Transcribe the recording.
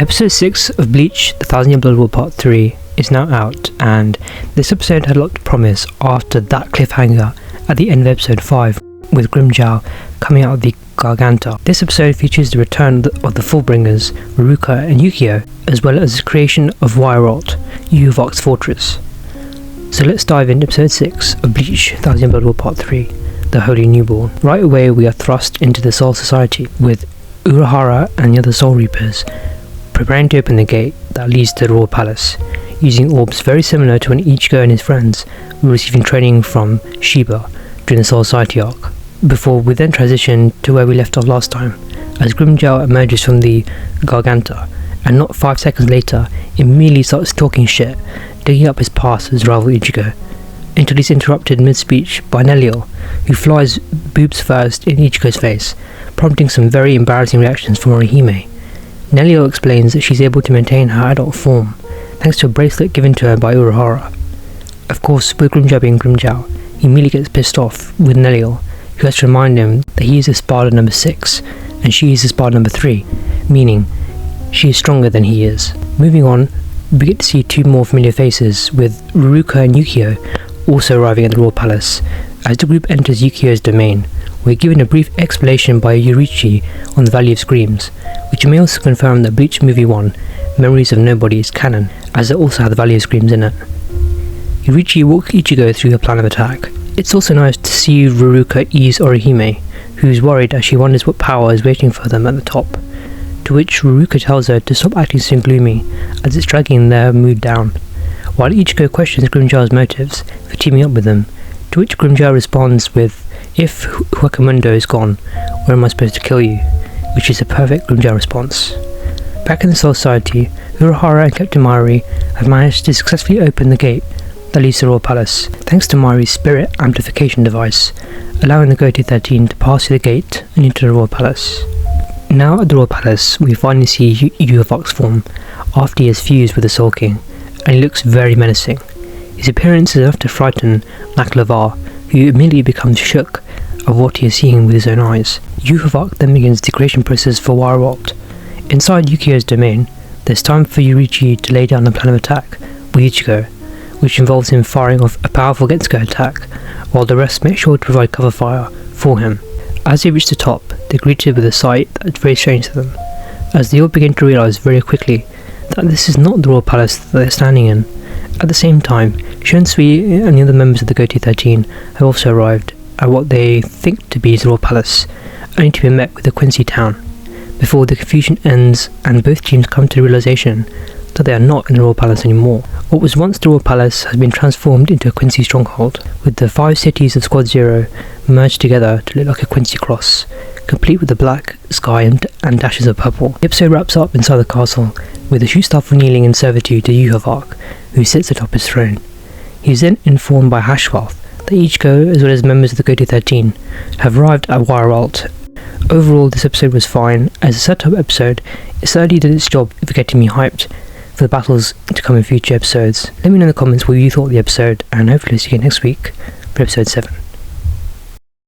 Episode 6 of Bleach, The Thousand Year Blood War Part 3 is now out, and this episode had a lot to promise after that cliffhanger at the end of episode 5 with Grimmjow coming out of the Garganta. This episode features the return of the Fullbringers Riruka and Yukio, as well as the creation of Wahrwelt, YHWACH'S fortress. So let's dive into episode 6 of Bleach, Thousand Year Blood War Part 3, The Holy Newborn. Right away we are thrust into the Soul Society, with Urahara and the other Soul Reapers preparing to open the gate that leads to the Royal Palace, using orbs very similar to when Ichigo and his friends were receiving training from Shiba during the Soul Society arc, before we then transition to where we left off last time, as Grimmjow emerges from the Garganta, and not 5 seconds later immediately starts talking shit, digging up his past as rival Ichigo, until he's interrupted mid-speech by Nelio, who flies boobs first in Ichigo's face, prompting some very embarrassing reactions from Orihime. Nelio explains that she's able to maintain her adult form thanks to a bracelet given to her by Urahara. Of course, with Grimmjow being Grimmjow, he immediately gets pissed off with Nelio, who has to remind him that he is Espada number 6 and she is Espada number 3, meaning she is stronger than he is. Moving on, we get to see 2 more familiar faces, with Ruka and Yukio also arriving at the Royal Palace. As the group enters Yukio's domain, we're given a brief explanation by Yurichi on the value of screams, which may also confirm that Bleach Movie 1, Memories of Nobody, is canon, as it also has the value of screams in it. Yurichi walks Ichigo through her plan of attack. It's also nice to see Riruka ease Orihime, who's worried as she wonders what power is waiting for them at the top, to which Riruka tells her to stop acting so gloomy, as it's dragging their mood down, while Ichigo questions Grimmjow's motives for teaming up with them, to which Grimmjow responds with, "If Huakamundo is gone, where am I supposed to kill you?" which is a perfect Grimmjow response. Back in the Soul Society, Urahara and Captain Mairi have managed to successfully open the gate that leads to the Royal Palace, thanks to Mairi's spirit amplification device, allowing the Goto 13 to pass through the gate and into the Royal Palace. Now at the Royal Palace, we finally see YHWACH'S form after he has fused with the Soul King, and he looks very menacing. His appearance is enough to frighten Laklavar, who immediately becomes shook of what he is seeing with his own eyes. YHWACH then begins the creation process for Wahrwelt. Inside Yukio's domain, there's time for Yurichi to lay down a plan of attack with Ichigo, which involves him firing off a powerful Getsuko attack, while the rest make sure to provide cover fire for him. As they reach the top, they're greeted with a sight that's very strange to them, as they all begin to realise very quickly that this is not the Royal Palace that they're standing in. At the same time, Shunsui and the other members of the Goto 13 have also arrived at what they think to be the Royal Palace, only to be met with the Quincy town, before the confusion ends and both teams come to the realisation that they are not in the Royal Palace anymore. What was once the Royal Palace has been transformed into a Quincy stronghold, with the 5 cities of Squad Zero merged together to look like a Quincy cross, complete with the black sky and dashes of purple. The episode wraps up inside the castle, with the Shoestaff kneeling in servitude to YHWACH, who sits atop his throne. He is then informed by Hashwath that Ichigo, as well as members of the Goto 13, have arrived at Wahrwelt. Overall, this episode was fine. As a setup episode, it certainly did its job for getting me hyped for the battles to come in future episodes. Let me know in the comments what you thought of the episode, and hopefully see you next week for episode 7.